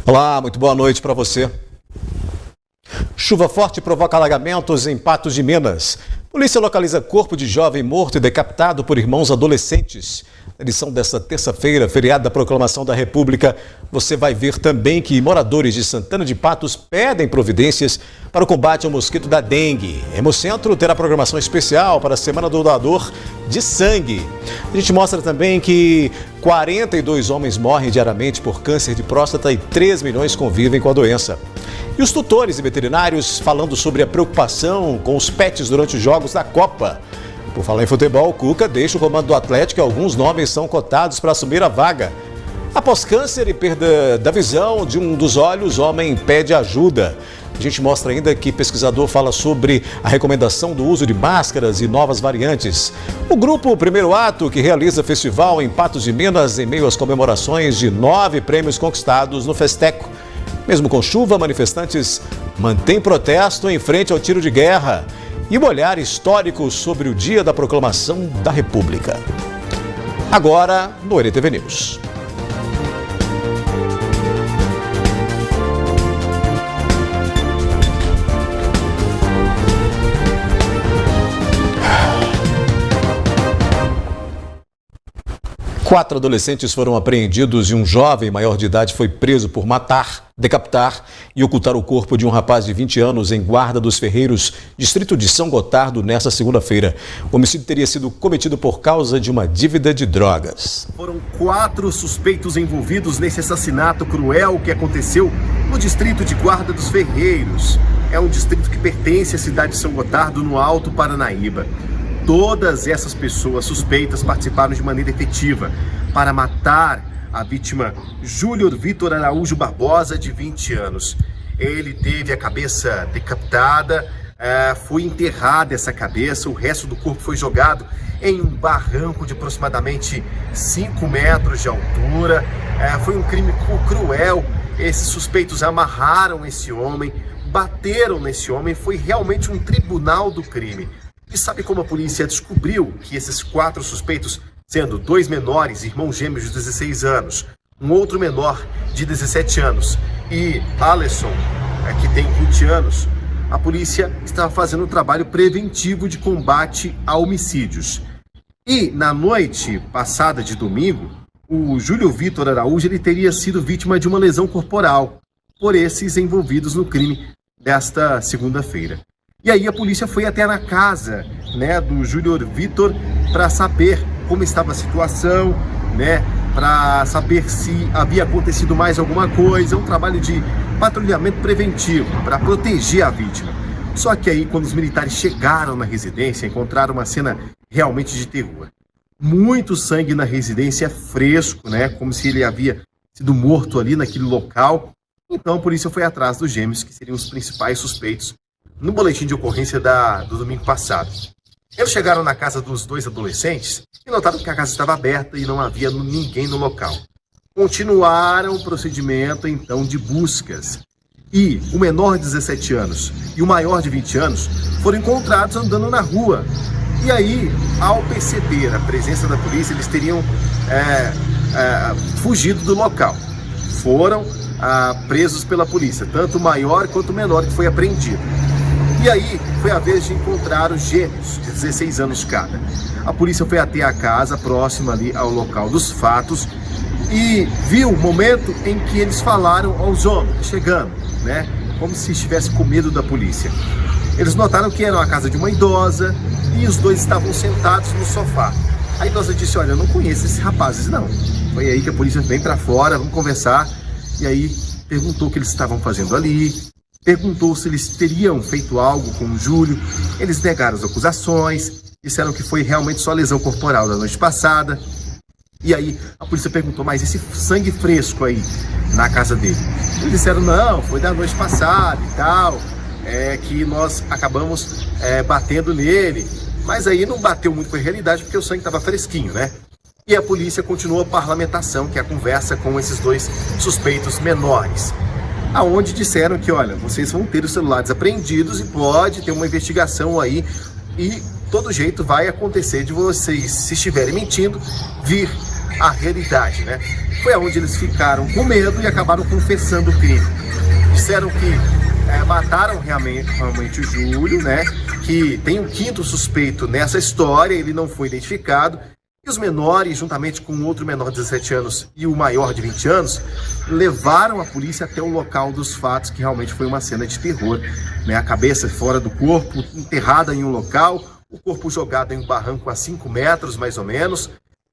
Olá, muito boa noite para você. Chuva forte provoca alagamentos em Patos de Minas. Polícia localiza corpo de jovem morto e decapitado por irmãos adolescentes. Na edição desta terça-feira, feriado da Proclamação da República, você vai ver também que moradores de Santana de Patos pedem providências para o combate ao mosquito da dengue. Hemocentro terá programação especial para a Semana do Doador de Sangue. A gente mostra também que 42 homens morrem diariamente por câncer de próstata e 3 milhões convivem com a doença. E os tutores e veterinários falando sobre a preocupação com os pets durante os jogos da Copa. Por falar em futebol, o Cuca deixa o comando do Atlético e alguns nomes são cotados para assumir a vaga. Após câncer e perda da visão de um dos olhos, o homem pede ajuda. A gente mostra ainda que pesquisador fala sobre a recomendação do uso de máscaras e novas variantes. O grupo Primeiro Ato, que realiza festival em Patos de Minas em meio às comemorações de 9 prêmios conquistados no Festeco. Mesmo com chuva, manifestantes mantêm protesto em frente ao tiro de guerra. E um olhar histórico sobre o dia da Proclamação da República. Agora, no RTV News. Quatro adolescentes foram apreendidos e um jovem maior de idade foi preso por matar, decapitar e ocultar o corpo de um rapaz de 20 anos em Guarda dos Ferreiros, distrito de São Gotardo, nesta segunda-feira. O homicídio teria sido cometido por causa de uma dívida de drogas. Foram 4 suspeitos envolvidos nesse assassinato cruel que aconteceu no distrito de Guarda dos Ferreiros. É um distrito que pertence à cidade de São Gotardo, no Alto Paranaíba. Todas essas pessoas suspeitas participaram de maneira efetiva para matar a vítima Júlio Vitor Araújo Barbosa, de 20 anos. Ele teve a cabeça decapitada, foi enterrada essa cabeça, o resto do corpo foi jogado em um barranco de aproximadamente 5 metros de altura. Foi um crime cruel. Esses suspeitos amarraram esse homem, bateram nesse homem, foi realmente um tribunal do crime. E sabe como a polícia descobriu que esses 4 suspeitos, sendo 2 menores, irmãos gêmeos de 16 anos, um outro menor de 17 anos e Alisson, que tem 20 anos, a polícia estava fazendo um trabalho preventivo de combate a homicídios. E na noite passada de domingo, o Júlio Vitor Araújo ele teria sido vítima de uma lesão corporal por esses envolvidos no crime desta segunda-feira. E aí a polícia foi até na casa, do Júlio Vitor para saber como estava a situação, para saber se havia acontecido mais alguma coisa, um trabalho de patrulhamento preventivo para proteger a vítima. Só que aí, quando os militares chegaram na residência, encontraram uma cena realmente de terror. Muito sangue na residência, fresco, como se ele havia sido morto ali naquele local. Então a polícia foi atrás dos gêmeos, que seriam os principais suspeitos no boletim de ocorrência do domingo passado. Eles chegaram na casa dos 2 adolescentes e notaram que a casa estava aberta e não havia ninguém no local. Continuaram o procedimento, então, de buscas. E o menor de 17 anos e o maior de 20 anos foram encontrados andando na rua. E aí, ao perceber a presença da polícia, eles teriam fugido do local. Foram presos pela polícia, tanto o maior quanto o menor que foi apreendido. E aí foi a vez de encontrar os gêmeos, de 16 anos cada. A polícia foi até a casa, próxima ali ao local dos fatos, e viu o momento em que eles falaram aos homens, chegando, como se estivesse com medo da polícia. Eles notaram que era uma casa de uma idosa e os 2 estavam sentados no sofá. A idosa disse: olha, eu não conheço esses rapazes, não. Foi aí que a polícia veio para fora, vamos conversar. E aí perguntou o que eles estavam fazendo ali, perguntou se eles teriam feito algo com o Júlio. Eles negaram as acusações, disseram que foi realmente só lesão corporal da noite passada. E aí a polícia perguntou: mas esse sangue fresco aí na casa dele? Eles disseram: não, foi da noite passada e tal, que nós acabamos batendo nele. Mas aí não bateu muito com a realidade, porque o sangue estava fresquinho, E a polícia continuou a parlamentação, que é a conversa com esses 2 suspeitos menores, aonde disseram que, olha, vocês vão ter os celulares apreendidos e pode ter uma investigação aí, e todo jeito vai acontecer de vocês, se estiverem mentindo, vir a realidade, né? Foi onde eles ficaram com medo e acabaram confessando o crime. Disseram que mataram realmente o Júlio, né? Que tem um quinto suspeito nessa história, ele não foi identificado. E os menores, juntamente com outro menor de 17 anos e o maior de 20 anos, levaram a polícia até o local dos fatos, que realmente foi uma cena de terror, né? A cabeça fora do corpo, enterrada em um local, o corpo jogado em um barranco a 5 metros, mais ou menos.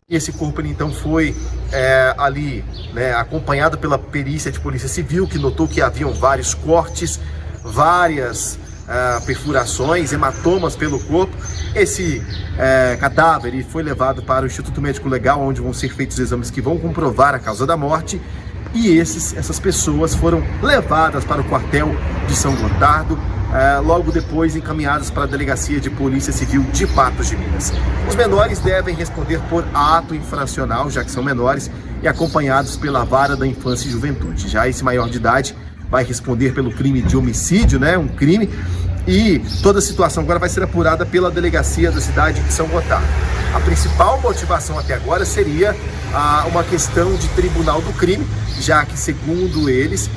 E esse corpo, ele, então, foi ali, né, acompanhado pela perícia de polícia civil, que notou que haviam vários cortes, várias perfurações, hematomas pelo corpo. Esse cadáver ele foi levado para o Instituto Médico Legal, onde vão ser feitos exames que vão comprovar a causa da morte. E essas pessoas foram levadas para o quartel de São Gotardo, logo depois encaminhadas para a Delegacia de Polícia Civil de Patos de Minas. Os menores devem responder por ato infracional, já que são menores, e acompanhados pela Vara da Infância e Juventude. Já esse maior de idade vai responder pelo crime de homicídio, né? Um crime. E toda a situação agora vai ser apurada pela Delegacia da cidade de São Gotardo. A principal motivação até agora seria uma questão de tribunal do crime, já que, segundo eles,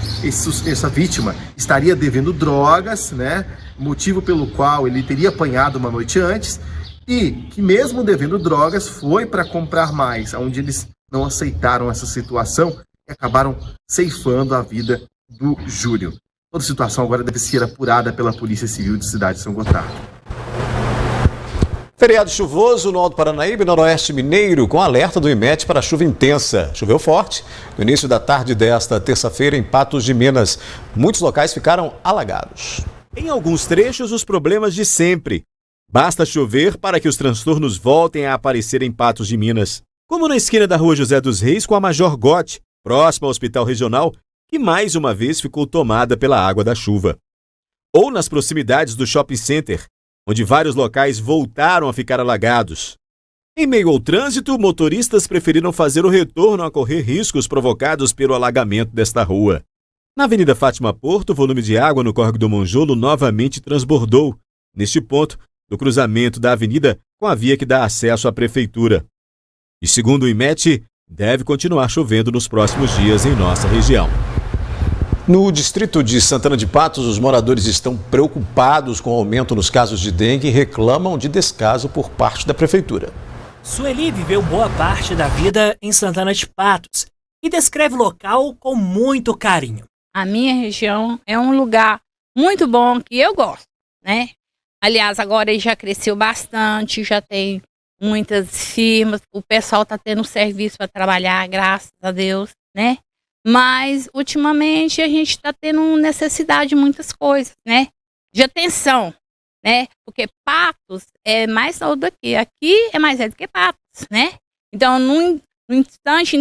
essa vítima estaria devendo drogas, né? Motivo pelo qual ele teria apanhado uma noite antes, e que mesmo devendo drogas foi para comprar mais, onde eles não aceitaram essa situação e acabaram ceifando a vida do Júlio. Toda a situação agora deve ser apurada pela Polícia Civil de Cidade de São Gotardo. Feriado chuvoso no Alto Paranaíba e Noroeste Mineiro, com alerta do IMET para chuva intensa. Choveu forte no início da tarde desta terça-feira em Patos de Minas. Muitos locais ficaram alagados. Em alguns trechos, os problemas de sempre. Basta chover para que os transtornos voltem a aparecer em Patos de Minas. Como na esquina da Rua José dos Reis com a Major Gotti, próximo ao Hospital Regional, que mais uma vez ficou tomada pela água da chuva. Ou nas proximidades do Shopping Center, onde vários locais voltaram a ficar alagados. Em meio ao trânsito, motoristas preferiram fazer o retorno a correr riscos provocados pelo alagamento desta rua. Na Avenida Fátima Porto, o volume de água no córrego do Monjolo novamente transbordou, neste ponto, do cruzamento da avenida com a via que dá acesso à prefeitura. E segundo o IMET, deve continuar chovendo nos próximos dias em nossa região. No distrito de Santana de Patos, os moradores estão preocupados com o aumento nos casos de dengue e reclamam de descaso por parte da prefeitura. Sueli viveu boa parte da vida em Santana de Patos e descreve o local com muito carinho. A minha região é um lugar muito bom que eu gosto, né? Aliás, agora ele já cresceu bastante, já tem muitas firmas, o pessoal está tendo serviço para trabalhar, graças a Deus, né? Mas, ultimamente, a gente está tendo necessidade de muitas coisas, né? De atenção, né? Porque Patos é mais alto daqui. Aqui é mais alto do que Patos, né? Então, no instante,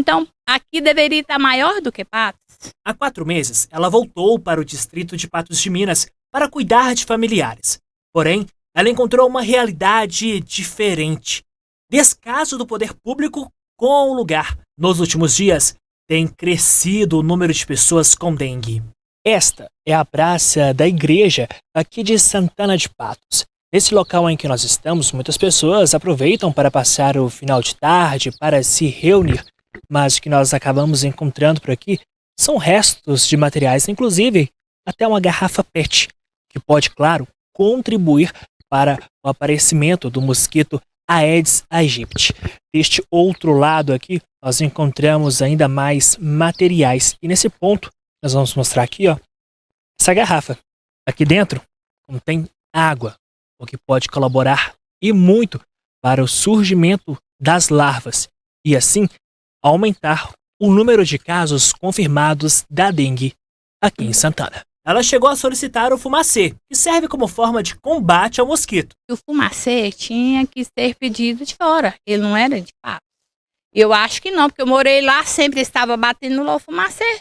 aqui deveria estar maior do que Patos. Há 4 meses, ela voltou para o distrito de Patos de Minas para cuidar de familiares. Porém, ela encontrou uma realidade diferente. Descaso do poder público com o lugar. Nos últimos dias, tem crescido o número de pessoas com dengue. Esta é a praça da igreja aqui de Santana de Patos. Nesse local em que nós estamos, muitas pessoas aproveitam para passar o final de tarde, para se reunir. Mas o que nós acabamos encontrando por aqui são restos de materiais, inclusive até uma garrafa PET, que pode, claro, contribuir para o aparecimento do mosquito Aedes aegypti. Deste outro lado aqui, nós encontramos ainda mais materiais. E nesse ponto, nós vamos mostrar aqui, ó, essa garrafa. Aqui dentro contém água, o que pode colaborar e muito para o surgimento das larvas e assim aumentar o número de casos confirmados da dengue aqui em Santana. Ela chegou a solicitar o fumacê, que serve como forma de combate ao mosquito. O fumacê tinha que ser pedido de fora, ele não era de Patos. Eu acho que não, porque eu morei lá, sempre estava batendo lá o fumacê.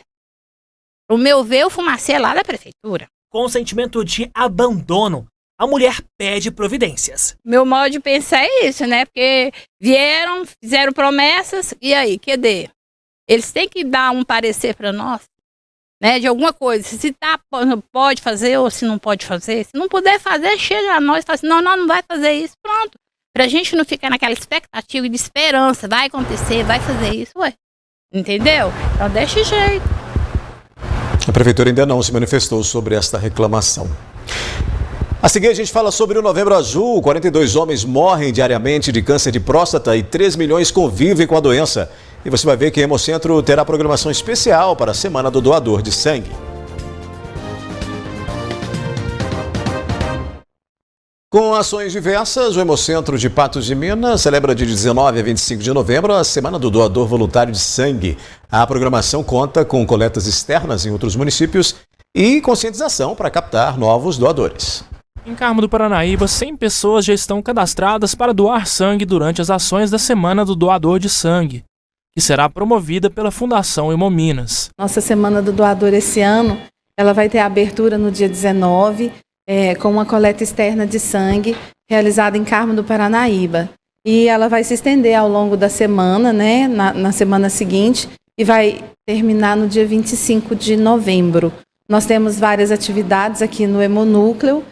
O meu ver, o fumacê é lá da prefeitura. Com o sentimento de abandono, a mulher pede providências. Meu modo de pensar é isso, né? Porque vieram, fizeram promessas, e aí, cadê? Eles têm que dar um parecer para nós, né? De alguma coisa. Se pode fazer ou se não pode fazer. Se não puder fazer, chega a nós e fala assim, não vai fazer isso, pronto. Pra gente não ficar naquela expectativa e de esperança, vai acontecer, vai fazer isso, ué. Entendeu? Então deixa jeito. A prefeitura ainda não se manifestou sobre esta reclamação. A seguir, a gente fala sobre o Novembro Azul. 42 homens morrem diariamente de câncer de próstata e 3 milhões convivem com a doença. E você vai ver que o Hemocentro terá programação especial para a Semana do Doador de Sangue. Com ações diversas, o Hemocentro de Patos de Minas celebra de 19 a 25 de novembro a Semana do Doador Voluntário de Sangue. A programação conta com coletas externas em outros municípios e conscientização para captar novos doadores. Em Carmo do Paranaíba, 100 pessoas já estão cadastradas para doar sangue durante as ações da Semana do Doador de Sangue, que será promovida pela Fundação Hemominas. Nossa Semana do Doador esse ano, ela vai ter abertura no dia 19, com uma coleta externa de sangue realizada em Carmo do Paranaíba. E ela vai se estender ao longo da semana, né, na semana seguinte, e vai terminar no dia 25 de novembro. Nós temos várias atividades aqui no Hemonúcleo,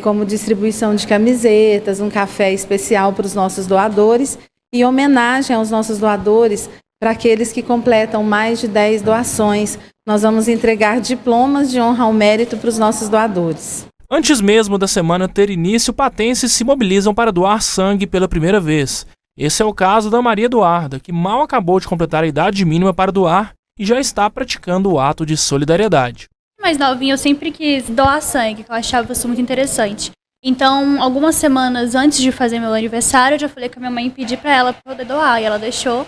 como distribuição de camisetas, um café especial para os nossos doadores e homenagem aos nossos doadores para aqueles que completam mais de 10 doações. Nós vamos entregar diplomas de honra ao mérito para os nossos doadores. Antes mesmo da semana ter início, patenses se mobilizam para doar sangue pela primeira vez. Esse é o caso da Maria Eduarda, que mal acabou de completar a idade mínima para doar e já está praticando o ato de solidariedade. Mais novinha, eu sempre quis doar sangue, que eu achava isso muito interessante. Então, algumas semanas antes de fazer meu aniversário, eu já falei com a minha mãe e pedi para ela poder doar, e ela deixou.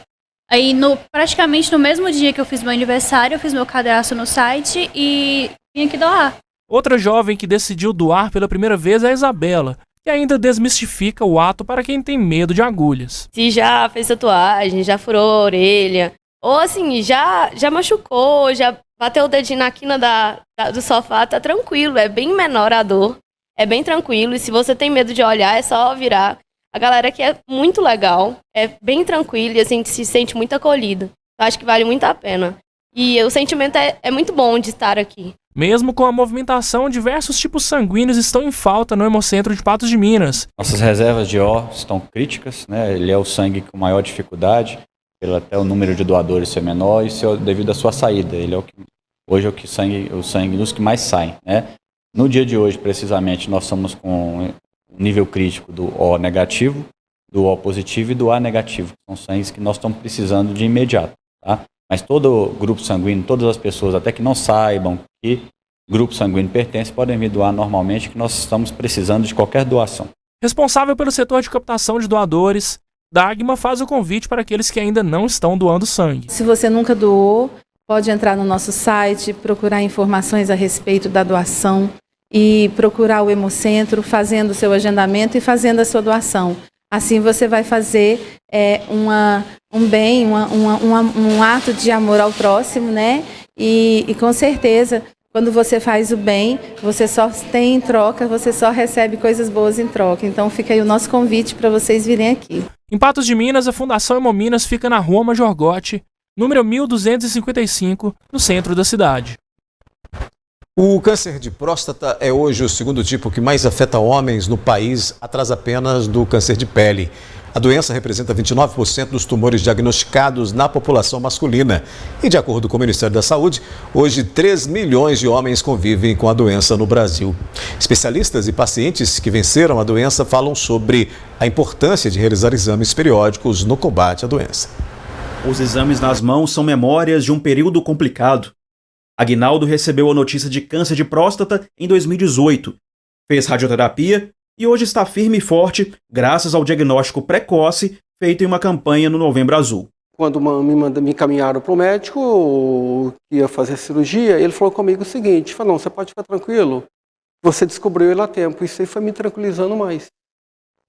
Aí, praticamente no mesmo dia que eu fiz meu aniversário, eu fiz meu cadastro no site e vim aqui doar. Outra jovem que decidiu doar pela primeira vez é a Isabela, que ainda desmistifica o ato para quem tem medo de agulhas. Se já fez tatuagem, já furou a orelha, ou assim, já machucou, já bateu o dedinho na quina do sofá, tá tranquilo, é bem menor a dor, é bem tranquilo, e se você tem medo de olhar, é só virar. A galera aqui é muito legal, é bem tranquilo e a gente se sente muito acolhido. Eu acho que vale muito a pena. E o sentimento é muito bom de estar aqui. Mesmo com a movimentação, diversos tipos sanguíneos estão em falta no Hemocentro de Patos de Minas. Nossas reservas de O estão críticas, né? Ele é o sangue com maior dificuldade, até o número de doadores ser menor e devido à sua saída. Ele é hoje é o sangue dos que mais saem, né? No dia de hoje, precisamente, nós estamos com o nível crítico do O negativo, do O positivo e do A negativo. São sangues que nós estamos precisando de imediato, tá? Mas todo grupo sanguíneo, todas as pessoas, até que não saibam que grupo sanguíneo pertence, podem vir doar normalmente, que nós estamos precisando de qualquer doação. Responsável pelo setor de captação de doadores, Dagma faz o convite para aqueles que ainda não estão doando sangue. Se você nunca doou, pode entrar no nosso site, procurar informações a respeito da doação e procurar o Hemocentro, fazendo o seu agendamento e fazendo a sua doação. Assim você vai fazer um ato de amor ao próximo, né? E com certeza, quando você faz o bem, você só tem em troca, você só recebe coisas boas em troca. Então fica aí o nosso convite para vocês virem aqui. Em Patos de Minas, a Fundação Hemominas fica na Rua Major Gotti, número 1255, no centro da cidade. O câncer de próstata é hoje o segundo tipo que mais afeta homens no país, atrás apenas do câncer de pele. A doença representa 29% dos tumores diagnosticados na população masculina. E, de acordo com o Ministério da Saúde, hoje 3 milhões de homens convivem com a doença no Brasil. Especialistas e pacientes que venceram a doença falam sobre a importância de realizar exames periódicos no combate à doença. Os exames nas mãos são memórias de um período complicado. Aguinaldo recebeu a notícia de câncer de próstata em 2018, fez radioterapia e hoje está firme e forte graças ao diagnóstico precoce feito em uma campanha no Novembro Azul. Quando me encaminharam para o médico que ia fazer a cirurgia, ele falou comigo o seguinte, falou, não, você pode ficar tranquilo, você descobriu ele a tempo, isso aí foi me tranquilizando mais,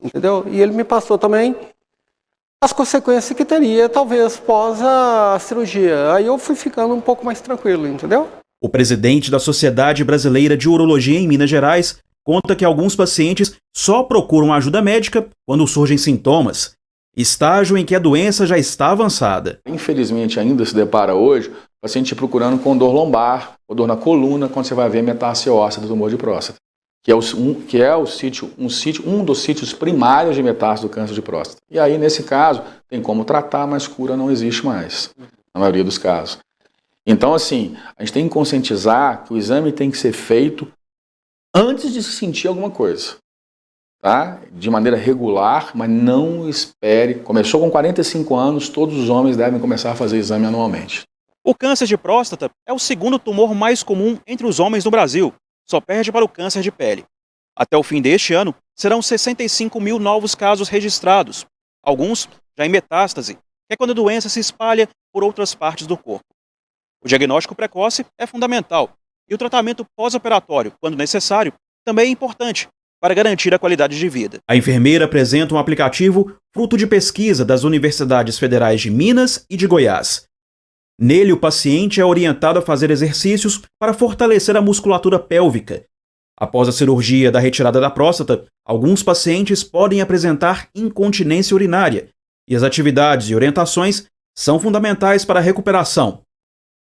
entendeu? E ele me passou também as consequências que teria, talvez, pós a cirurgia. Aí eu fui ficando um pouco mais tranquilo, entendeu? O presidente da Sociedade Brasileira de Urologia em Minas Gerais conta que alguns pacientes só procuram ajuda médica quando surgem sintomas, estágio em que a doença já está avançada. Infelizmente, ainda se depara hoje, o paciente procurando com dor lombar ou dor na coluna, quando você vai ver metástase óssea do tumor de próstata. um dos sítios primários de metástase do câncer de próstata. E aí, nesse caso, tem como tratar, mas cura não existe mais, na maioria dos casos. Então, assim, a gente tem que conscientizar que o exame tem que ser feito antes de se sentir alguma coisa, tá? De maneira regular, mas não espere. Começou com 45 anos, todos os homens devem começar a fazer exame anualmente. O câncer de próstata é o segundo tumor mais comum entre os homens no Brasil, só perde para o câncer de pele. Até o fim deste ano, serão 65 mil novos casos registrados, alguns já em metástase, que é quando a doença se espalha por outras partes do corpo. O diagnóstico precoce é fundamental e o tratamento pós-operatório, quando necessário, também é importante para garantir a qualidade de vida. A enfermeira apresenta um aplicativo fruto de pesquisa das Universidades Federais de Minas e de Goiás. Nele, o paciente é orientado a fazer exercícios para fortalecer a musculatura pélvica. Após a cirurgia da retirada da próstata, alguns pacientes podem apresentar incontinência urinária, e as atividades e orientações são fundamentais para a recuperação.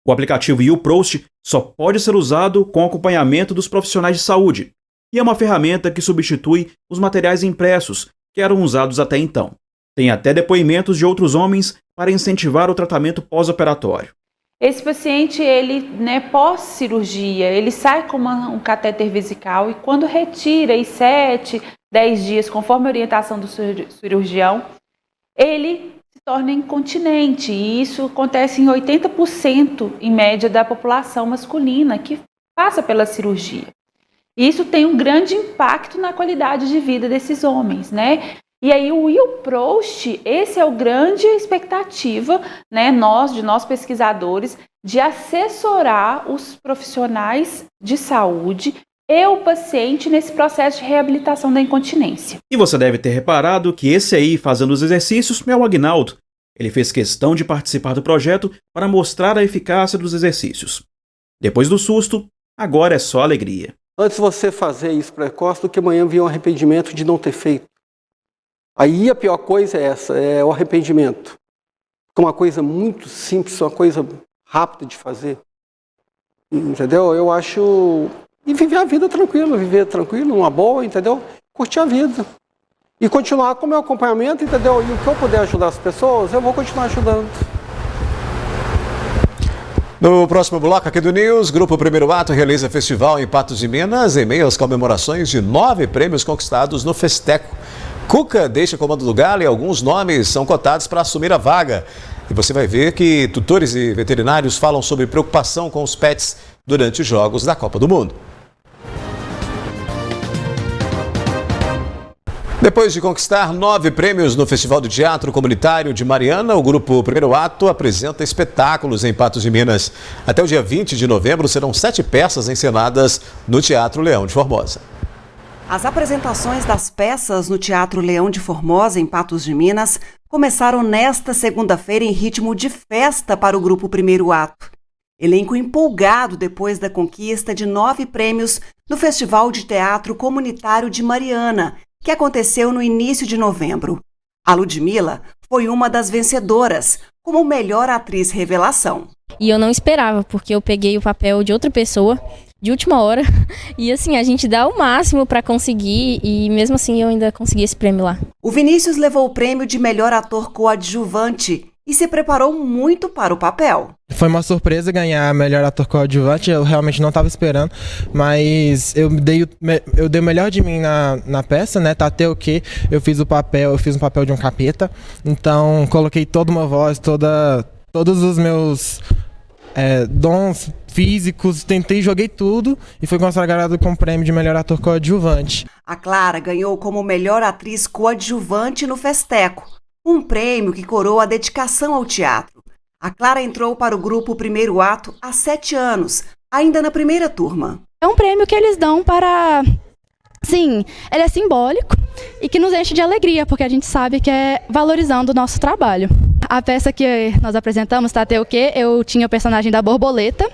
O aplicativo YouProst só pode ser usado com acompanhamento dos profissionais de saúde, e é uma ferramenta que substitui os materiais impressos que eram usados até então. Tem até depoimentos de outros homens para incentivar o tratamento pós-operatório. Esse paciente, ele, pós-cirurgia, ele sai com um catéter vesical e quando retira em 7, 10 dias, conforme a orientação do cirurgião, ele se torna incontinente, e isso acontece em 80% em média da população masculina que passa pela cirurgia. E isso tem um grande impacto na qualidade de vida desses homens, E aí o YouProst, esse é o grande expectativa, nós pesquisadores, de assessorar os profissionais de saúde e o paciente nesse processo de reabilitação da incontinência. E você deve ter reparado que esse aí, fazendo os exercícios, é o Aguinaldo. Ele fez questão de participar do projeto para mostrar a eficácia dos exercícios. Depois do susto, agora é só alegria. Antes você fazer isso precoce do que amanhã vir um arrependimento de não ter feito. Aí a pior coisa é essa, é o arrependimento. É uma coisa muito simples, uma coisa rápida de fazer. Entendeu? Eu acho... E viver a vida tranquilo, numa boa, entendeu? Curtir a vida. E continuar com o meu acompanhamento, entendeu? E o que eu puder ajudar as pessoas, eu vou continuar ajudando. No próximo bloco aqui do News, Grupo Primeiro Ato realiza festival em Patos de Minas em meio às comemorações de 9 prêmios conquistados no Festeco. Cuca deixa o comando do Galo e alguns nomes são cotados para assumir a vaga. E você vai ver que tutores e veterinários falam sobre preocupação com os pets durante os Jogos da Copa do Mundo. Depois de conquistar 9 prêmios no Festival do Teatro Comunitário de Mariana, o Grupo Primeiro Ato apresenta espetáculos em Patos de Minas. Até o dia 20 de novembro serão 7 peças encenadas no Teatro Leão de Formosa. As apresentações das peças no Teatro Leão de Formosa, em Patos de Minas, começaram nesta segunda-feira em ritmo de festa para o Grupo Primeiro Ato. Elenco empolgado depois da conquista de 9 prêmios no Festival de Teatro Comunitário de Mariana, que aconteceu no início de novembro. A Ludmila foi uma das vencedoras, como melhor atriz revelação. E eu não esperava, porque eu peguei o papel de outra pessoa, de última hora, e assim, a gente dá o máximo para conseguir, e mesmo assim eu ainda consegui esse prêmio lá. O Vinícius levou o prêmio de melhor ator coadjuvante e se preparou muito para o papel. Foi uma surpresa ganhar melhor ator coadjuvante, eu realmente não estava esperando, mas eu dei o melhor de mim na peça, Até o que eu fiz um papel de um capeta, então coloquei toda uma voz, todos os meus dons físicos, joguei tudo e fui consagrado com o prêmio de melhor ator coadjuvante. A Clara ganhou como melhor atriz coadjuvante no Festeco, um prêmio que coroa a dedicação ao teatro. A Clara entrou para o Grupo Primeiro Ato há 7 anos, ainda na primeira turma. É um prêmio que eles dão para... Sim, ele é simbólico e que nos enche de alegria, porque a gente sabe que é valorizando o nosso trabalho. A peça que nós apresentamos, Até o quê? Eu tinha o personagem da Borboleta.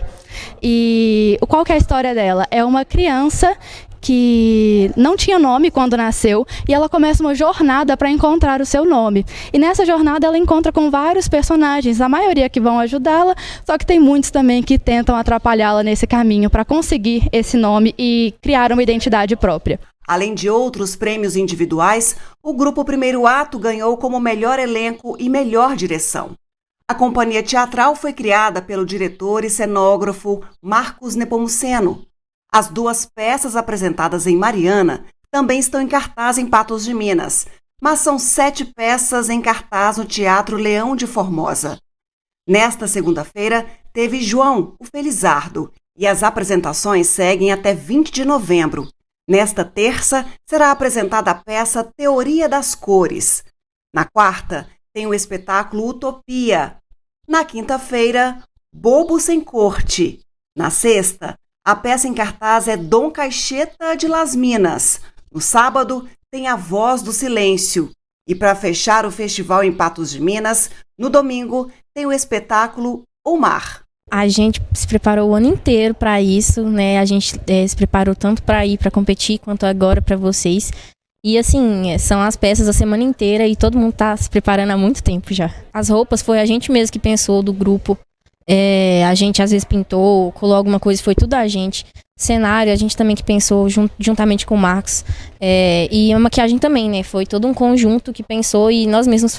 E qual que é a história dela? É uma criança que não tinha nome quando nasceu e ela começa uma jornada para encontrar o seu nome. E nessa jornada ela encontra com vários personagens, a maioria que vão ajudá-la, só que tem muitos também que tentam atrapalhá-la nesse caminho para conseguir esse nome e criar uma identidade própria. Além de outros prêmios individuais, o grupo Primeiro Ato ganhou como melhor elenco e melhor direção. A companhia teatral foi criada pelo diretor e cenógrafo Marcos Nepomuceno. As 2 peças apresentadas em Mariana também estão em cartaz em Patos de Minas, mas são 7 peças em cartaz no Teatro Leão de Formosa. Nesta segunda-feira, teve João, o Felizardo, e as apresentações seguem até 20 de novembro. Nesta terça, será apresentada a peça Teoria das Cores. Na quarta, tem o espetáculo Utopia. Na quinta-feira, Bobo Sem Corte. Na sexta, a peça em cartaz é Dom Caixeta de Las Minas. No sábado, tem A Voz do Silêncio. E para fechar o festival em Patos de Minas, no domingo, tem o espetáculo O Mar. A gente se preparou o ano inteiro para isso, né? A gente se preparou tanto para ir para competir quanto agora para vocês. E assim, são as peças a semana inteira e todo mundo tá se preparando há muito tempo já. As roupas foi a gente mesmo que pensou do grupo. A gente às vezes pintou, colou alguma coisa, foi tudo a gente. Cenário, a gente também que pensou juntamente com o Marcos. E a maquiagem também, né? Foi todo um conjunto que pensou e nós mesmos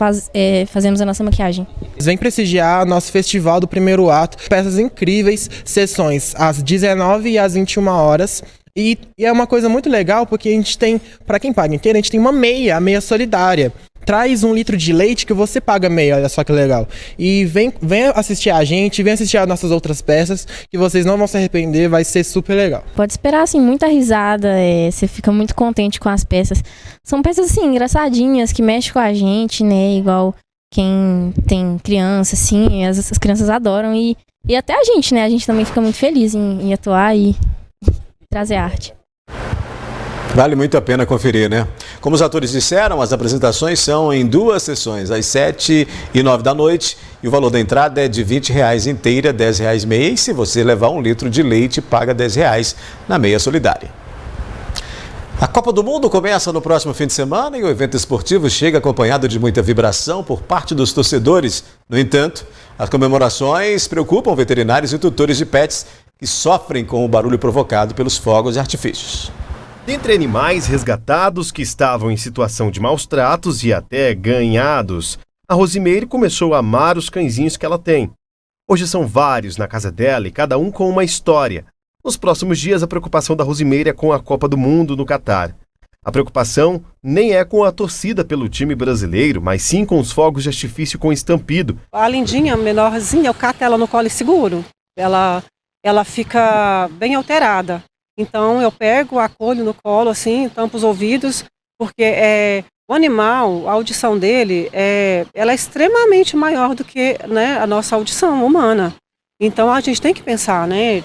fazemos a nossa maquiagem. Vem prestigiar nosso festival do Primeiro Ato. Peças incríveis, sessões às 19 e às 21 horas. E é uma coisa muito legal porque a gente tem, para quem paga inteiro, a gente tem a meia solidária. Traz 1 litro de leite que você paga meia, olha só que legal. E vem assistir a gente, vem assistir as nossas outras peças, que vocês não vão se arrepender, vai ser super legal. Pode esperar, assim, muita risada, você fica muito contente com as peças. São peças, assim, engraçadinhas, que mexem com a gente, né, igual quem tem criança, assim, as crianças adoram e até a gente, né, a gente também fica muito feliz em atuar e trazer arte. Vale muito a pena conferir, né? Como os atores disseram, as apresentações são em 2 sessões, às 7 e 9 da noite. E o valor da entrada é de R$20 inteira, R$10 meia. E se você levar 1 litro de leite, paga R$10 na meia solidária. A Copa do Mundo começa no próximo fim de semana e o evento esportivo chega acompanhado de muita vibração por parte dos torcedores. No entanto, as comemorações preocupam veterinários e tutores de pets que sofrem com o barulho provocado pelos fogos de artifícios. Dentre animais resgatados que estavam em situação de maus tratos e até ganhados, a Rosimeire começou a amar os cãezinhos que ela tem. Hoje são vários na casa dela e cada um com uma história. Nos próximos dias, a preocupação da Rosimeire é com a Copa do Mundo no Catar. A preocupação nem é com a torcida pelo time brasileiro, mas sim com os fogos de artifício com estampido. A Lindinha, menorzinha, eu cato ela no colo e seguro. Ela fica bem alterada. Então eu pego, acolho no colo, assim, tampo os ouvidos, porque o animal, a audição dele, ela é extremamente maior do que, né, a nossa audição humana. Então a gente tem que pensar, né?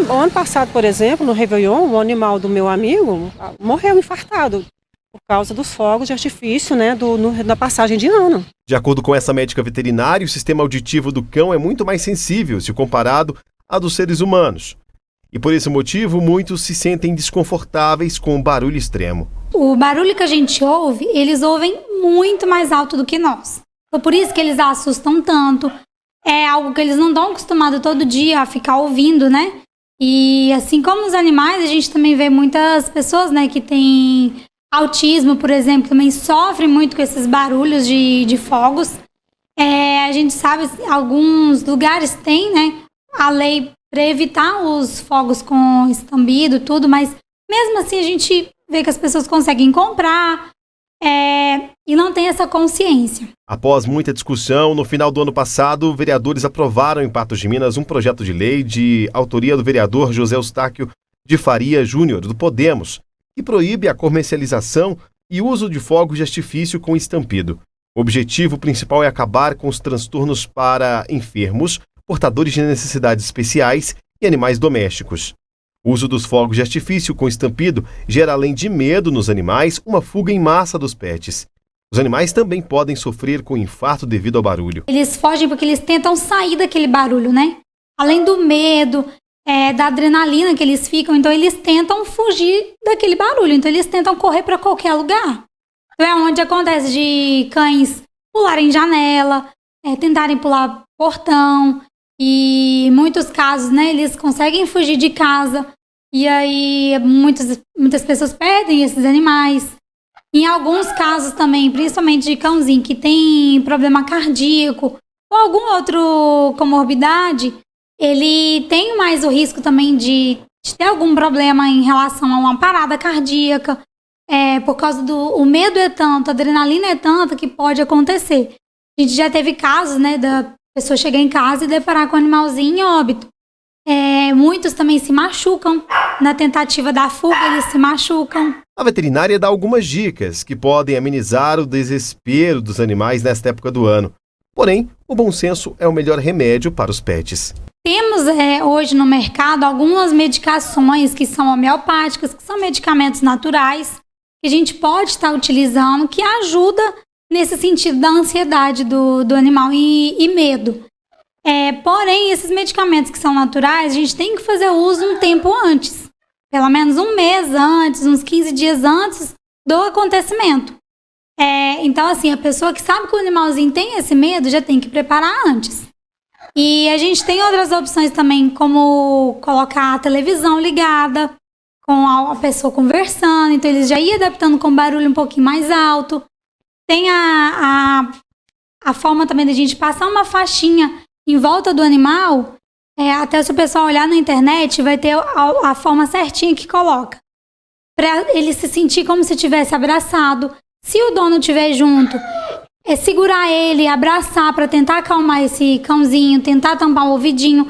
O ano passado, por exemplo, no Réveillon, o animal do meu amigo morreu infartado por causa dos fogos de artifício, né, na passagem de ano. De acordo com essa médica veterinária, o sistema auditivo do cão é muito mais sensível se comparado a dos seres humanos. E por esse motivo, muitos se sentem desconfortáveis com o barulho extremo. O barulho que a gente ouve, eles ouvem muito mais alto do que nós. Então, por isso que eles assustam tanto. É algo que eles não estão acostumados todo dia a ficar ouvindo, né? E assim como os animais, a gente também vê muitas pessoas, né, que têm autismo, por exemplo, também sofrem muito com esses barulhos de fogos. A gente sabe, alguns lugares tem, né, a lei para evitar os fogos com estambido, tudo, mas mesmo assim a gente vê que as pessoas conseguem comprar e não tem essa consciência. Após muita discussão, no final do ano passado, vereadores aprovaram em Patos de Minas um projeto de lei de autoria do vereador José Eustáquio de Faria Júnior, do Podemos, que proíbe a comercialização e uso de fogos de artifício com estampido. O objetivo principal é acabar com os transtornos para enfermos, portadores de necessidades especiais e animais domésticos. O uso dos fogos de artifício com estampido gera, além de medo nos animais, uma fuga em massa dos pets. Os animais também podem sofrer com infarto devido ao barulho. Eles fogem porque eles tentam sair daquele barulho, né? Além do medo, da adrenalina que eles ficam, então eles tentam fugir daquele barulho, então eles tentam correr para qualquer lugar. Então é onde acontece de cães pularem janela, tentarem pular portão, e em muitos casos, né, eles conseguem fugir de casa, e aí muitas pessoas perdem esses animais. Em alguns casos também, principalmente de cãozinho que tem problema cardíaco ou algum outro comorbidade, ele tem mais o risco também de ter algum problema em relação a uma parada cardíaca, por causa o medo é tanto, a adrenalina é tanta que pode acontecer. A gente já teve casos, né, da pessoa chegar em casa e deparar com um animalzinho em óbito. Muitos também se machucam, na tentativa da fuga eles se machucam. A veterinária dá algumas dicas que podem amenizar o desespero dos animais nesta época do ano. Porém, o bom senso é o melhor remédio para os pets. Temos hoje no mercado algumas medicações que são homeopáticas, que são medicamentos naturais, que a gente pode estar utilizando, que ajuda nesse sentido da ansiedade do animal e medo. Porém, esses medicamentos que são naturais, a gente tem que fazer uso um tempo antes. Pelo menos um mês antes, uns 15 dias antes do acontecimento. Então, assim, a pessoa que sabe que o animalzinho tem esse medo já tem que preparar antes. E a gente tem outras opções também, como colocar a televisão ligada, com a pessoa conversando, então eles já iam adaptando com barulho um pouquinho mais alto. Tem a forma também da gente passar uma faixinha em volta do animal, até se o pessoal olhar na internet, vai ter a forma certinha que coloca. Para ele se sentir como se tivesse abraçado. Se o dono estiver junto, segurar ele, abraçar para tentar acalmar esse cãozinho, tentar tampar o ouvidinho.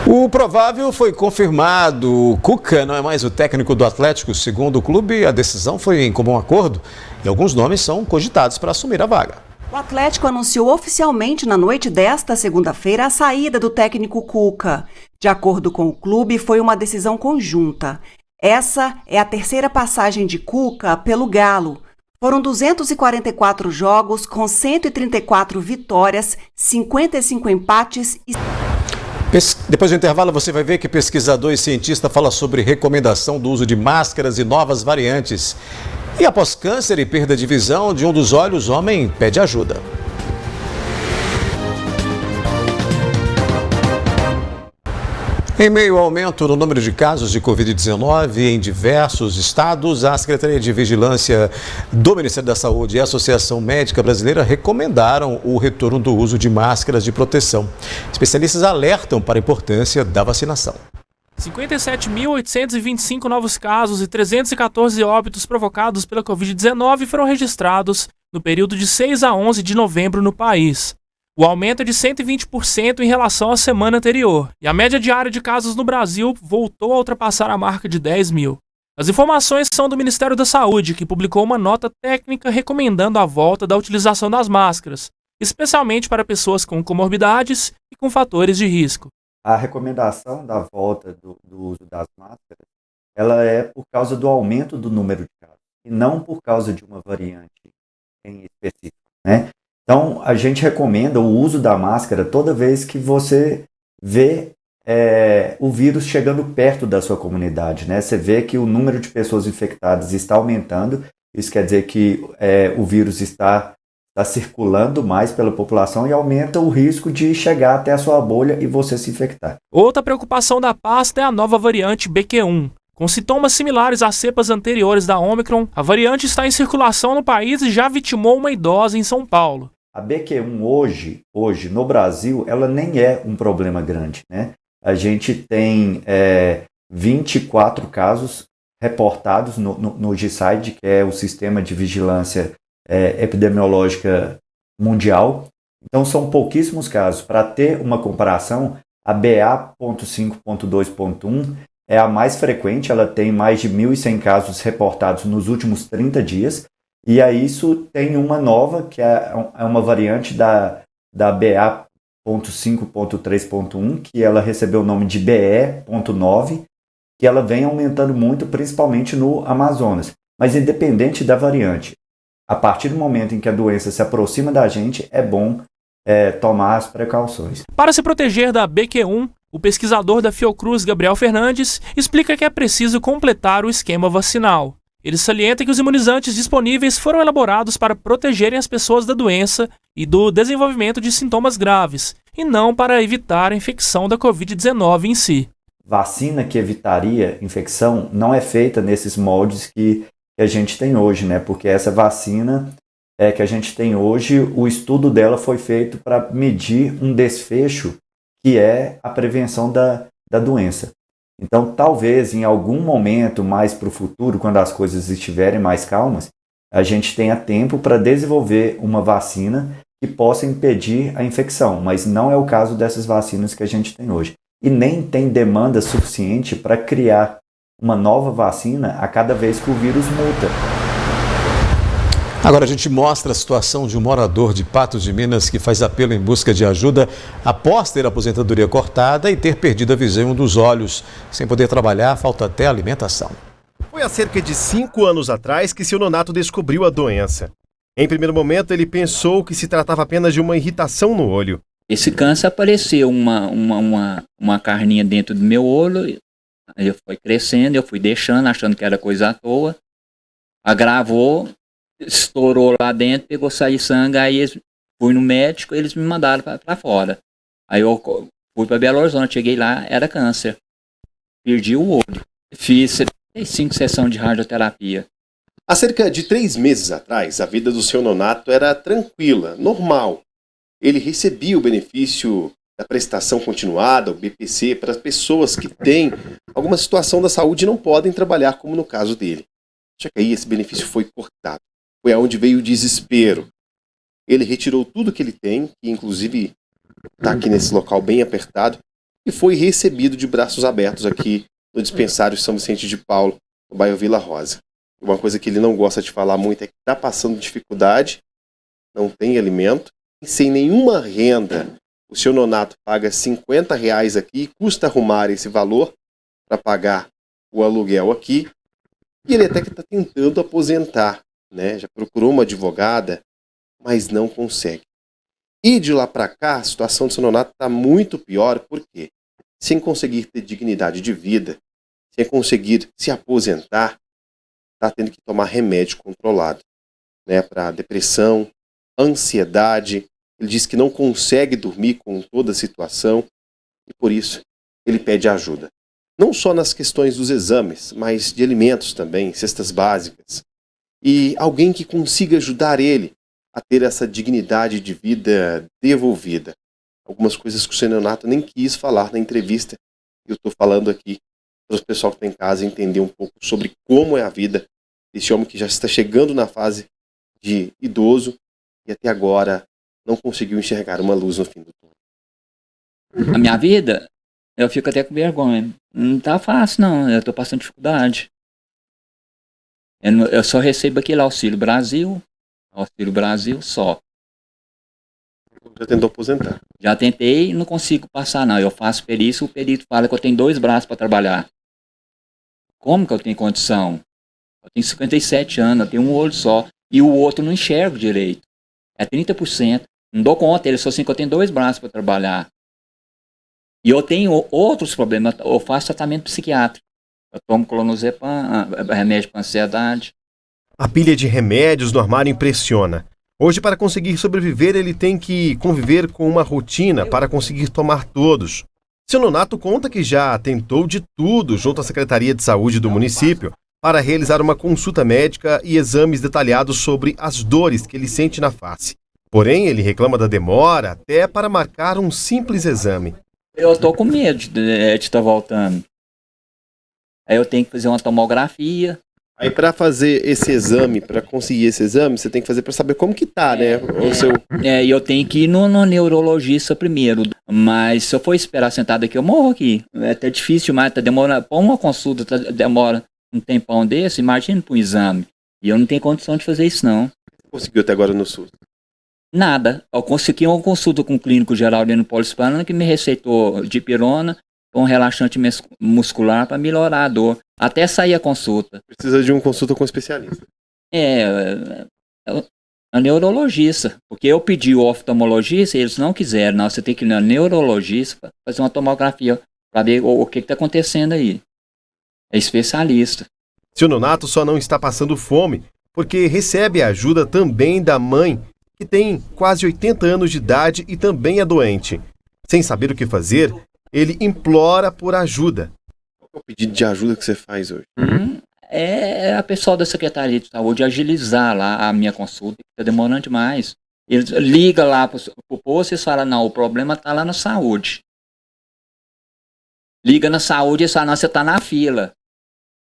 O provável foi confirmado. O Cuca não é mais o técnico do Atlético. Segundo o clube, a decisão foi em comum acordo e alguns nomes são cogitados para assumir a vaga. O Atlético anunciou oficialmente na noite desta segunda-feira a saída do técnico Cuca. De acordo com o clube, foi uma decisão conjunta. Essa é a terceira passagem de Cuca pelo Galo. Foram 244 jogos com 134 vitórias, 55 empates e... Depois do intervalo, você vai ver que pesquisador e cientista fala sobre recomendação do uso de máscaras e novas variantes. E após câncer e perda de visão de um dos olhos, homem pede ajuda. Em meio ao aumento no número de casos de Covid-19 em diversos estados, a Secretaria de Vigilância do Ministério da Saúde e a Associação Médica Brasileira recomendaram o retorno do uso de máscaras de proteção. Especialistas alertam para a importância da vacinação. 57.825 novos casos e 314 óbitos provocados pela Covid-19 foram registrados no período de 6 a 11 de novembro no país. O aumento é de 120% em relação à semana anterior, e a média diária de casos no Brasil voltou a ultrapassar a marca de 10 mil. As informações são do Ministério da Saúde, que publicou uma nota técnica recomendando a volta da utilização das máscaras, especialmente para pessoas com comorbidades e com fatores de risco. A recomendação da volta do uso das máscaras, ela é por causa do aumento do número de casos, e não por causa de uma variante em específico, né? Então, a gente recomenda o uso da máscara toda vez que você vê o vírus chegando perto da sua comunidade, né? Você vê que o número de pessoas infectadas está aumentando, isso quer dizer que o vírus está circulando mais pela população e aumenta o risco de chegar até a sua bolha e você se infectar. Outra preocupação da pasta é a nova variante BQ1. Com sintomas similares às cepas anteriores da Omicron, a variante está em circulação no país e já vitimou uma idosa em São Paulo. A BQ1 hoje no Brasil, ela nem é um problema grande, né? A gente tem 24 casos reportados no GISAID, que é o Sistema de Vigilância Epidemiológica Mundial. Então são pouquíssimos casos. Para ter uma comparação, a BA.5.2.1 é a mais frequente, ela tem mais de 1.100 casos reportados nos últimos 30 dias, e a isso tem uma nova, que é uma variante da BA.5.3.1, que ela recebeu o nome de BE.9, que ela vem aumentando muito, principalmente no Amazonas. Mas independente da variante, a partir do momento em que a doença se aproxima da gente, é bom tomar as precauções. Para se proteger da BQ1, o pesquisador da Fiocruz, Gabriel Fernandes, explica que é preciso completar o esquema vacinal. Ele salienta que os imunizantes disponíveis foram elaborados para protegerem as pessoas da doença e do desenvolvimento de sintomas graves, e não para evitar a infecção da Covid-19 em si. Vacina que evitaria infecção não é feita nesses moldes que a gente tem hoje, né? Porque essa vacina que a gente tem hoje, o estudo dela foi feito para medir um desfecho que é a prevenção da doença. Então, talvez em algum momento mais para o futuro, quando as coisas estiverem mais calmas, a gente tenha tempo para desenvolver uma vacina que possa impedir a infecção, mas não é o caso dessas vacinas que a gente tem hoje. E nem tem demanda suficiente para criar uma nova vacina a cada vez que o vírus muta. Agora a gente mostra a situação de um morador de Patos de Minas que faz apelo em busca de ajuda após ter a aposentadoria cortada e ter perdido a visão em um dos olhos. Sem poder trabalhar, falta até alimentação. Foi há cerca de 5 anos atrás que seu Nonato descobriu a doença. Em primeiro momento, ele pensou que se tratava apenas de uma irritação no olho. Esse câncer apareceu uma carninha dentro do meu olho, aí foi crescendo, eu fui deixando, achando que era coisa à toa, agravou, estourou lá dentro, pegou sair sangue, aí fui no médico, eles me mandaram para fora. Aí eu fui para Belo Horizonte, cheguei lá, era câncer. Perdi o olho. Fiz 75 sessões de radioterapia. Há cerca de 3 meses atrás, a vida do seu Nonato era tranquila, normal. Ele recebia o benefício da prestação continuada, o BPC, para as pessoas que têm alguma situação da saúde e não podem trabalhar, como no caso dele. Só que aí esse benefício foi cortado. Foi aonde veio o desespero. Ele retirou tudo que ele tem, que inclusive está aqui nesse local bem apertado, e foi recebido de braços abertos aqui no dispensário São Vicente de Paulo, no bairro Vila Rosa. Uma coisa que ele não gosta de falar muito é que está passando dificuldade, não tem alimento, e sem nenhuma renda. O seu Nonato paga R$50 aqui, custa arrumar esse valor para pagar o aluguel aqui, e ele até que está tentando aposentar. Né? Já procurou uma advogada, mas não consegue. E de lá para cá, a situação do seu Nonato está muito pior, porque sem conseguir ter dignidade de vida, sem conseguir se aposentar, está tendo que tomar remédio controlado, né? Para depressão, ansiedade. Ele diz que não consegue dormir com toda a situação e por isso ele pede ajuda. Não só nas questões dos exames, mas de alimentos também, cestas básicas. E alguém que consiga ajudar ele a ter essa dignidade de vida devolvida. Algumas coisas que o seu Nonato nem quis falar na entrevista. Eu estou falando aqui para o pessoal que está em casa entender um pouco sobre como é a vida desse homem que já está chegando na fase de idoso e até agora não conseguiu enxergar uma luz no fim do túnel. A minha vida, eu fico até com vergonha. Não tá fácil não, eu estou passando dificuldade. Eu só recebo aquele Auxílio Brasil só. Já tentou aposentar? Já tentei e não consigo passar não. Eu faço perícia, o perito fala que eu tenho 2 braços para trabalhar. Como que eu tenho condição? Eu tenho 57 anos, eu tenho um olho só. E o outro não enxergo direito. É 30%. Não dou conta, ele só assim que eu tenho 2 braços para trabalhar. E eu tenho outros problemas, eu faço tratamento psiquiátrico. Eu tomo clonazepam, remédio para ansiedade. A pilha de remédios no armário impressiona. Hoje, para conseguir sobreviver, ele tem que conviver com uma rotina para conseguir tomar todos. Seu Nonato conta que já tentou de tudo junto à Secretaria de Saúde do município para realizar uma consulta médica e exames detalhados sobre as dores que ele sente na face. Porém, ele reclama da demora até para marcar um simples exame. Eu tô com medo de estar voltando. Aí eu tenho que fazer uma tomografia. Aí para fazer esse exame, para conseguir esse exame, você tem que fazer para saber como que tá, né? O seu... E eu tenho que ir no neurologista primeiro. Mas se eu for esperar sentado aqui, eu morro aqui. É até difícil, mas tá demorando. Para uma consulta demora um tempão desse, imagina para um exame. E eu não tenho condição de fazer isso, não. Conseguiu até agora no SUS? Nada. Eu consegui uma consulta com o clínico geral ali no Polo Hispano que me receitou dipirona com relaxante muscular para melhorar a dor. Até sair a consulta. Precisa de uma consulta com um especialista. Na neurologista, porque eu pedi o oftalmologista e eles não quiseram. Não, você tem que ir na neurologista para fazer uma tomografia para ver o que está acontecendo aí. É especialista. Seu Nonato só não está passando fome porque recebe a ajuda também da mãe, que tem quase 80 anos de idade e também é doente. Sem saber o que fazer, ele implora por ajuda. Qual é o pedido de ajuda que você faz hoje? É a pessoa da Secretaria de Saúde agilizar lá a minha consulta, que está demorando demais. Eles ligam lá para o posto e falam, não, o problema está lá na saúde. Liga na saúde e eles falam, não, você está na fila.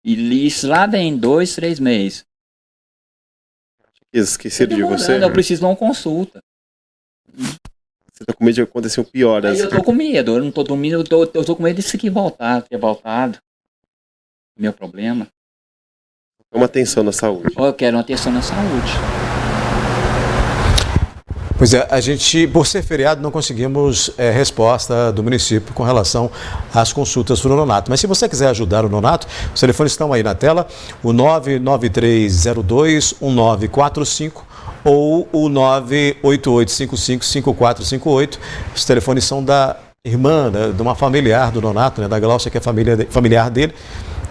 E isso lá vem 2, 3 meses. Esqueceram de você? Eu preciso de uma consulta. Você está com medo de acontecer o pior. Aí eu tô com medo, eu não tô dormindo, eu tô com medo disso aqui ter voltado. Meu problema. Uma atenção na saúde. Eu quero uma atenção na saúde. Pois é, a gente, por ser feriado, não conseguimos resposta do município com relação às consultas para o Nonato. Mas se você quiser ajudar o Nonato, os telefones estão aí na tela, o 993021945 ou o 988555458. Os telefones são da irmã, de uma familiar do Nonato, da Glaucia, que é familiar dele,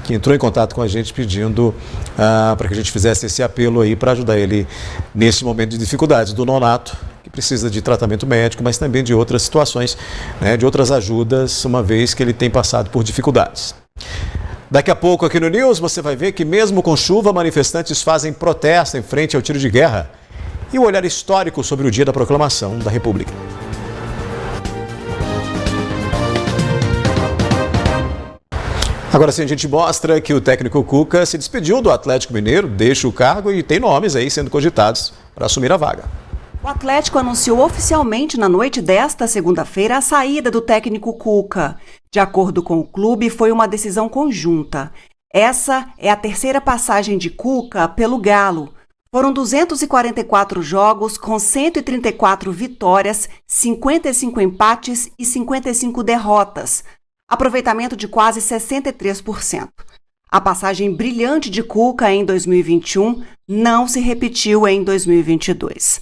que entrou em contato com a gente pedindo para que a gente fizesse esse apelo aí para ajudar ele nesse momento de dificuldades do Nonato, que precisa de tratamento médico, mas também de outras situações, de outras ajudas, uma vez que ele tem passado por dificuldades. Daqui a pouco aqui no News você vai ver que mesmo com chuva, manifestantes fazem protesto em frente ao tiro de guerra e o olhar histórico sobre o dia da proclamação da República. Agora sim, a gente mostra que o técnico Cuca se despediu do Atlético Mineiro, deixa o cargo e tem nomes aí sendo cogitados para assumir a vaga. O Atlético anunciou oficialmente na noite desta segunda-feira a saída do técnico Cuca. De acordo com o clube, foi uma decisão conjunta. Essa é a terceira passagem de Cuca pelo Galo. Foram 244 jogos com 134 vitórias, 55 empates e 55 derrotas. Aproveitamento de quase 63%. A passagem brilhante de Cuca em 2021 não se repetiu em 2022.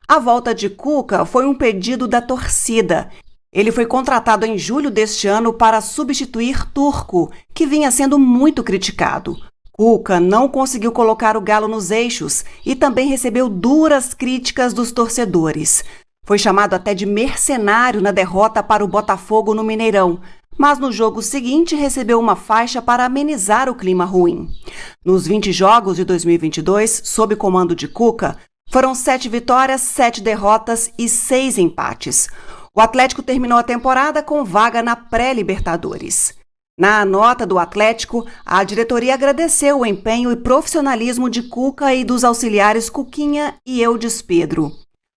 A volta de Cuca foi um pedido da torcida. Ele foi contratado em julho deste ano para substituir Turco, que vinha sendo muito criticado. Cuca não conseguiu colocar o Galo nos eixos e também recebeu duras críticas dos torcedores. Foi chamado até de mercenário na derrota para o Botafogo no Mineirão, mas no jogo seguinte recebeu uma faixa para amenizar o clima ruim. Nos 20 jogos de 2022, sob comando de Cuca, foram 7 vitórias, 7 derrotas e 6 empates. O Atlético terminou a temporada com vaga na pré-Libertadores. Na nota do Atlético, a diretoria agradeceu o empenho e profissionalismo de Cuca e dos auxiliares Cuquinha e Eudes Pedro.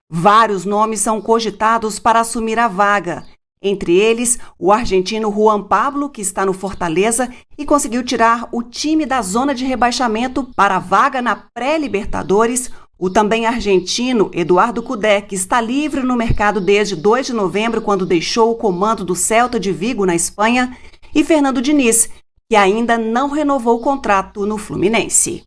Vários nomes são cogitados para assumir a vaga. Entre eles, o argentino Juan Pablo, que está no Fortaleza e conseguiu tirar o time da zona de rebaixamento para a vaga na pré-Libertadores, o também argentino Eduardo Cudé, que está livre no mercado desde 2 de novembro, quando deixou o comando do Celta de Vigo, na Espanha, e Fernando Diniz, que ainda não renovou o contrato no Fluminense.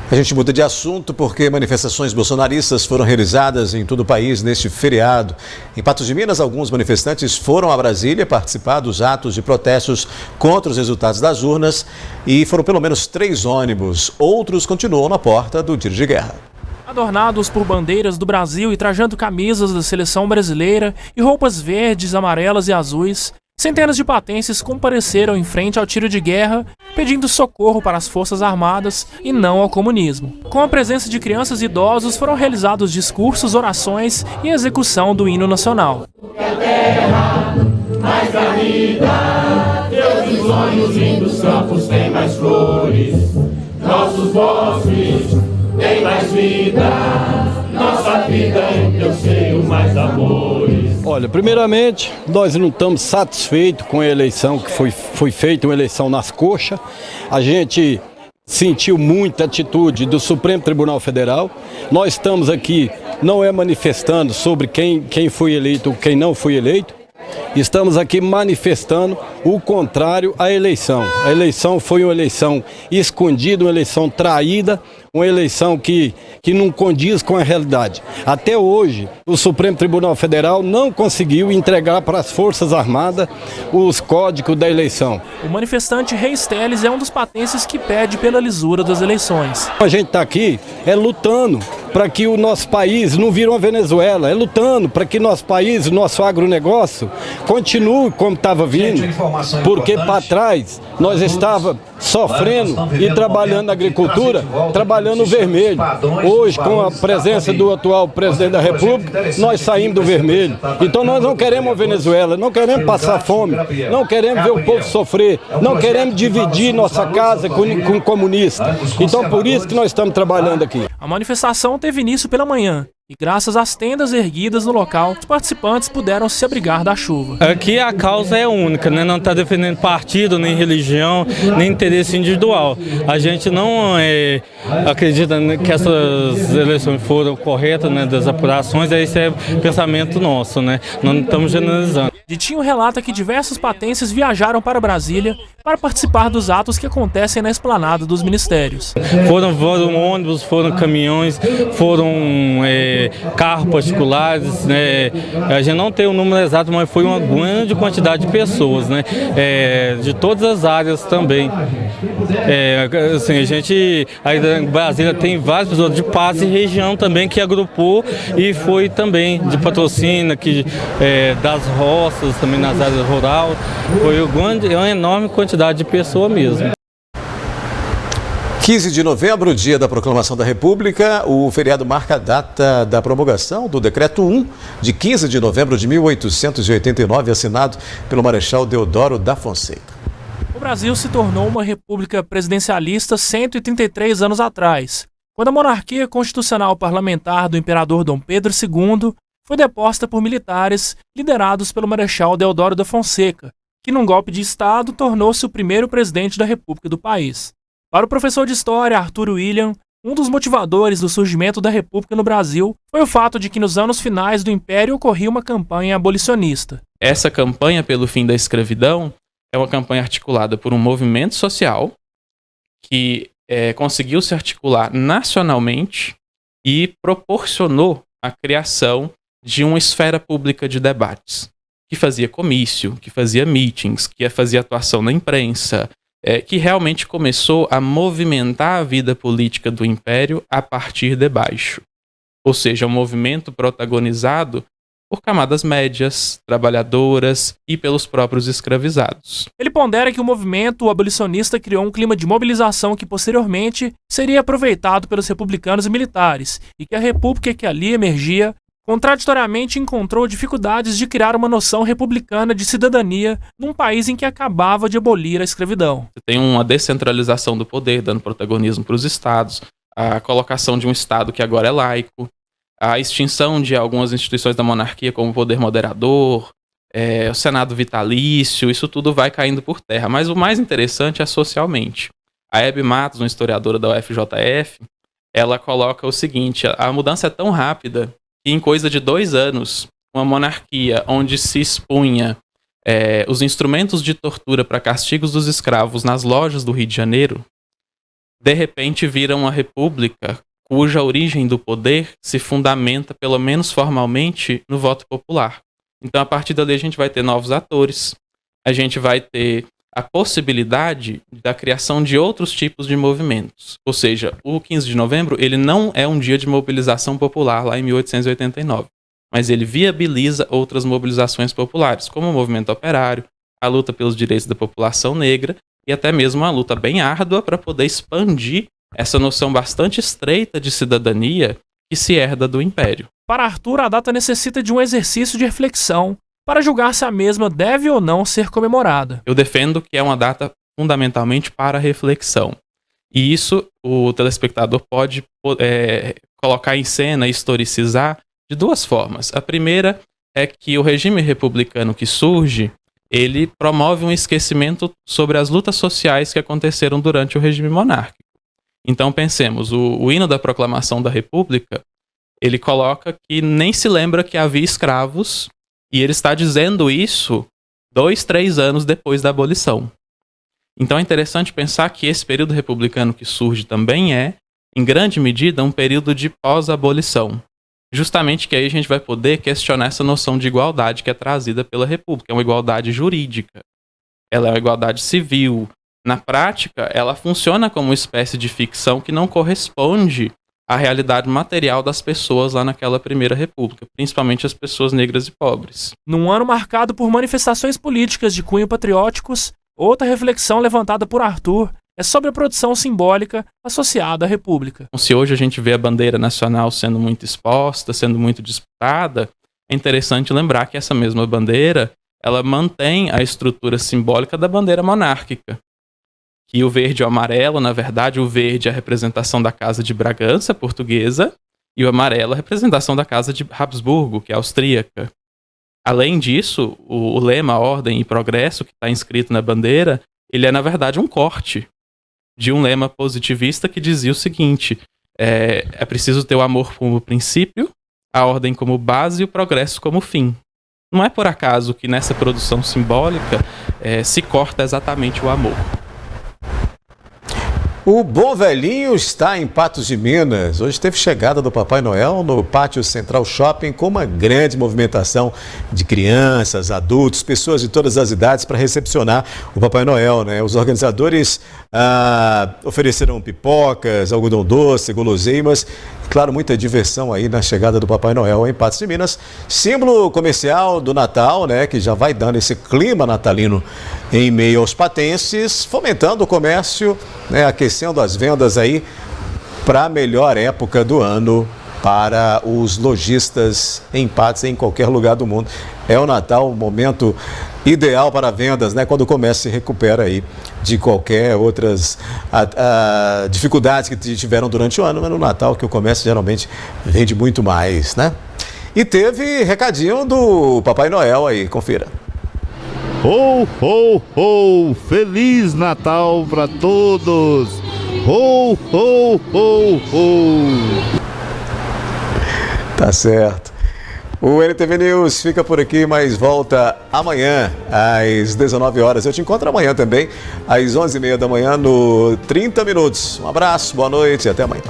A gente muda de assunto porque manifestações bolsonaristas foram realizadas em todo o país neste feriado. Em Patos de Minas, alguns manifestantes foram a Brasília participar dos atos de protestos contra os resultados das urnas e foram pelo menos 3 ônibus. Outros continuam na porta do tiro de guerra. Adornados por bandeiras do Brasil e trajando camisas da seleção brasileira e roupas verdes, amarelas e azuis, centenas de patenses compareceram em frente ao tiro de guerra, pedindo socorro para as Forças Armadas e não ao comunismo. Com a presença de crianças e idosos, foram realizados discursos, orações e execução do hino nacional. Mais a vida, teus sonhos lindos campos têm mais flores, nossos bosques têm mais vida, nossa vida em teu seio mais amores. Olha, primeiramente, nós não estamos satisfeitos com a eleição que foi feita, uma eleição nas coxas. A gente sentiu muita atitude do Supremo Tribunal Federal. Nós estamos aqui, não é manifestando sobre quem foi eleito ou quem não foi eleito. Estamos aqui manifestando o contrário à eleição. A eleição foi uma eleição escondida, uma eleição traída, uma eleição que não condiz com a realidade. Até hoje, o Supremo Tribunal Federal não conseguiu entregar para as Forças Armadas os códigos da eleição. O manifestante Reis Teles é um dos patenses que pede pela lisura das eleições. A gente está aqui lutando para que o nosso país não vire uma Venezuela, lutando para que nosso país, nosso agronegócio, continue como estava vindo, porque para trás nós estávamos sofrendo e trabalhando na agricultura, trabalhando no vermelho. Hoje, com a presença do atual presidente da República, nós saímos do vermelho. Então nós não queremos uma Venezuela, não queremos passar fome, não queremos ver o povo sofrer, não queremos dividir nossa casa com comunista. Então por isso que nós estamos trabalhando aqui. A manifestação teve início pela manhã e graças às tendas erguidas no local, os participantes puderam se abrigar da chuva. Aqui a causa é única, né? Não está defendendo partido, nem religião, nem interesse individual. A gente não acredita que essas eleições foram corretas, né, das apurações, esse é o pensamento nosso, né? Não estamos generalizando. Ditinho relata que diversos patenses viajaram para Brasília para participar dos atos que acontecem na esplanada dos ministérios. Foram ônibus, foram caminhões, foram carros particulares, né? A gente não tem o número exato, mas foi uma grande quantidade de pessoas, né? De todas as áreas também. Assim, a gente aí em Brasília tem várias pessoas de Paz e região também que agrupou e foi também de Patrocínio, das roças, também nas áreas rurais. Foi uma enorme quantidade de pessoas mesmo. 15 de novembro, dia da proclamação da República, o feriado marca a data da promulgação do Decreto 1, de 15 de novembro de 1889, assinado pelo Marechal Deodoro da Fonseca. O Brasil se tornou uma república presidencialista 133 anos atrás, quando a monarquia constitucional parlamentar do imperador Dom Pedro II foi deposta por militares liderados pelo Marechal Deodoro da Fonseca, que num golpe de Estado tornou-se o primeiro presidente da República do país. Para o professor de História Arthur William, um dos motivadores do surgimento da República no Brasil foi o fato de que nos anos finais do Império ocorria uma campanha abolicionista. Essa campanha pelo fim da escravidão é uma campanha articulada por um movimento social que conseguiu se articular nacionalmente e proporcionou a criação de uma esfera pública de debates, que fazia comício, que fazia meetings, que fazia atuação na imprensa, que realmente começou a movimentar a vida política do Império a partir de baixo. Ou seja, um movimento protagonizado por camadas médias, trabalhadoras e pelos próprios escravizados. Ele pondera que o movimento abolicionista criou um clima de mobilização que posteriormente seria aproveitado pelos republicanos e militares, e que a república que ali emergia contraditoriamente encontrou dificuldades de criar uma noção republicana de cidadania num país em que acabava de abolir a escravidão. Você tem uma descentralização do poder, dando protagonismo para os estados, a colocação de um estado que agora é laico, a extinção de algumas instituições da monarquia, como o poder moderador, o Senado vitalício, isso tudo vai caindo por terra. Mas o mais interessante é socialmente. A Hebe Matos, uma historiadora da UFJF, ela coloca o seguinte: a mudança é tão rápida que em coisa de 2 anos, uma monarquia onde se expunha os instrumentos de tortura para castigos dos escravos nas lojas do Rio de Janeiro, de repente vira uma república cuja origem do poder se fundamenta, pelo menos formalmente, no voto popular. Então, a partir dali, a gente vai ter novos atores, a gente vai ter a possibilidade da criação de outros tipos de movimentos. Ou seja, o 15 de novembro, ele não é um dia de mobilização popular lá em 1889, mas ele viabiliza outras mobilizações populares, como o movimento operário, a luta pelos direitos da população negra e até mesmo uma luta bem árdua para poder expandir essa noção bastante estreita de cidadania que se herda do Império. Para Arthur, a data necessita de um exercício de reflexão para julgar se a mesma deve ou não ser comemorada. Eu defendo que é uma data fundamentalmente para reflexão. E isso o telespectador pode colocar em cena, historicizar de 2 formas. A primeira é que o regime republicano que surge, ele promove um esquecimento sobre as lutas sociais que aconteceram durante o regime monárquico. Então pensemos, o hino da proclamação da República, ele coloca que nem se lembra que havia escravos, e ele está dizendo isso 2, 3 anos depois da abolição. Então é interessante pensar que esse período republicano que surge também é em grande medida, um período de pós-abolição. Justamente que aí a gente vai poder questionar essa noção de igualdade que é trazida pela República. É uma igualdade jurídica. Ela é uma igualdade civil. Na prática, ela funciona como uma espécie de ficção que não corresponde à realidade material das pessoas lá naquela primeira república, principalmente as pessoas negras e pobres. Num ano marcado por manifestações políticas de cunho patrióticos, outra reflexão levantada por Arthur é sobre a produção simbólica associada à República. Se hoje a gente vê a bandeira nacional sendo muito exposta, sendo muito disputada, é interessante lembrar que essa mesma bandeira, ela mantém a estrutura simbólica da bandeira monárquica. Que o verde e o amarelo, na verdade, o verde é a representação da Casa de Bragança, portuguesa, e o amarelo é a representação da Casa de Habsburgo, que é austríaca. Além disso, o lema Ordem e Progresso, que está inscrito na bandeira, ele é, na verdade, um corte de um lema positivista que dizia o seguinte: é preciso ter o amor como princípio, a ordem como base e o progresso como fim. Não é por acaso que nessa produção simbólica se corta exatamente o amor. O Bom Velhinho está em Patos de Minas. Hoje teve chegada do Papai Noel no Pátio Central Shopping com uma grande movimentação de crianças, adultos, pessoas de todas as idades para recepcionar o Papai Noel, né? Os organizadores ofereceram pipocas, algodão doce, guloseimas. Claro, muita diversão aí na chegada do Papai Noel em Patos de Minas. Símbolo comercial do Natal, né? Que já vai dando esse clima natalino em meio aos patenses, fomentando o comércio, né, aquecendo as vendas aí para a melhor época do ano para os lojistas em Patos, em qualquer lugar do mundo. É o Natal o momento ideal para vendas, né, quando o comércio se recupera aí de qualquer outras dificuldades que tiveram durante o ano, mas no Natal que o comércio geralmente vende muito mais, né? E teve recadinho do Papai Noel aí, confira. Ho, ho, ho! Feliz Natal para todos! Ho, ho, ho, ho! Tá certo. O NTV News fica por aqui, mas volta amanhã às 19 horas. Eu te encontro amanhã também, às 11h30 da manhã, no 30 Minutos. Um abraço, boa noite e até amanhã.